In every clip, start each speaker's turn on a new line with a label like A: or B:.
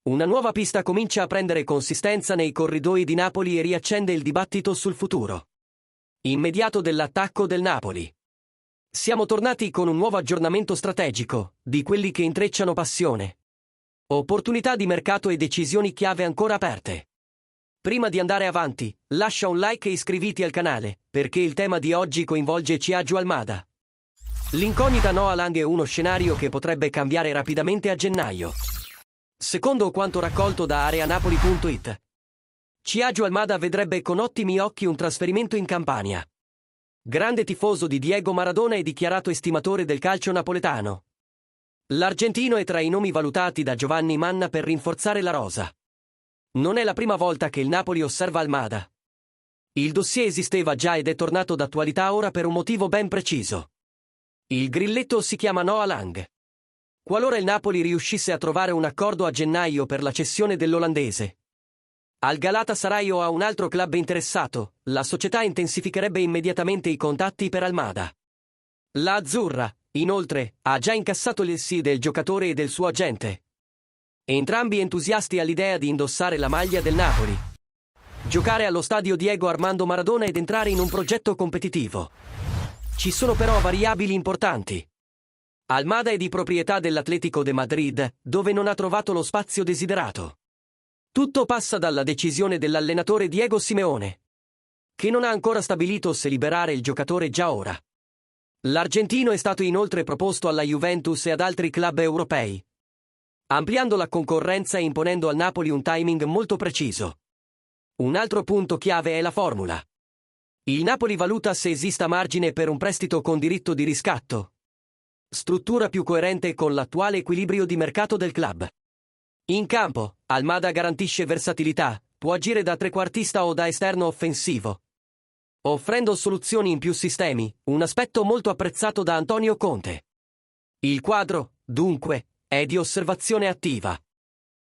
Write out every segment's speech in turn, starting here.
A: Una nuova pista comincia a prendere consistenza nei corridoi di Napoli e riaccende il dibattito sul futuro immediato dell'attacco del Napoli. Siamo tornati con un nuovo aggiornamento strategico, di quelli che intrecciano passione, opportunità di mercato e decisioni chiave ancora aperte. Prima di andare avanti, lascia un like e iscriviti al canale, perché il tema di oggi coinvolge Chiaggio Almada. L'incognita Noah Lang è uno scenario che potrebbe cambiare rapidamente a gennaio. Secondo quanto raccolto da areanapoli.it, Chiaggio Almada vedrebbe con ottimi occhi un trasferimento in Campania. Grande tifoso di Diego Maradona e dichiarato estimatore del calcio napoletano, l'argentino è tra i nomi valutati da Giovanni Manna per rinforzare la rosa. Non è la prima volta che il Napoli osserva Almada. Il dossier esisteva già ed è tornato d'attualità ora per un motivo ben preciso. Il grilletto si chiama Noah Lang. Qualora il Napoli riuscisse a trovare un accordo a gennaio per la cessione dell'olandese al Galatasaray o a un altro club interessato, la società intensificherebbe immediatamente i contatti per Almada. La Azzurra, inoltre, ha già incassato il sì del giocatore e del suo agente. Entrambi entusiasti all'idea di indossare la maglia del Napoli, giocare allo stadio Diego Armando Maradona ed entrare in un progetto competitivo. Ci sono però variabili importanti. Almada è di proprietà dell'Atlético de Madrid, dove non ha trovato lo spazio desiderato. Tutto passa dalla decisione dell'allenatore Diego Simeone, che non ha ancora stabilito se liberare il giocatore già ora. L'argentino è stato inoltre proposto alla Juventus e ad altri club europei, ampliando la concorrenza e imponendo al Napoli un timing molto preciso. Un altro punto chiave è la formula. Il Napoli valuta se esista margine per un prestito con diritto di riscatto, struttura più coerente con l'attuale equilibrio di mercato del club. In campo, Almada garantisce versatilità, può agire da trequartista o da esterno offensivo, offrendo soluzioni in più sistemi, un aspetto molto apprezzato da Antonio Conte. Il quadro, dunque, è di osservazione attiva.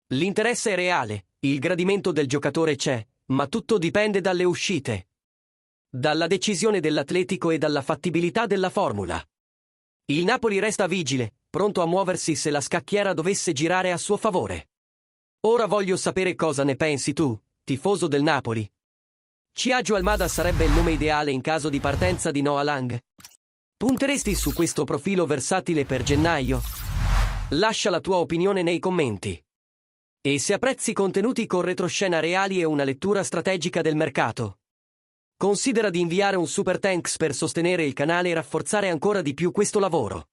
A: L'interesse è reale, il gradimento del giocatore c'è, ma tutto dipende dalle uscite, dalla decisione dell'Atletico e dalla fattibilità della formula. Il Napoli resta vigile, pronto a muoversi se la scacchiera dovesse girare a suo favore. Ora voglio sapere cosa ne pensi tu, tifoso del Napoli. Chiaggio Almada sarebbe il nome ideale in caso di partenza di Noah Lang? Punteresti su questo profilo versatile per gennaio? Lascia la tua opinione nei commenti. E se apprezzi contenuti con retroscena reali e una lettura strategica del mercato, considera di inviare un super thanks per sostenere il canale e rafforzare ancora di più questo lavoro.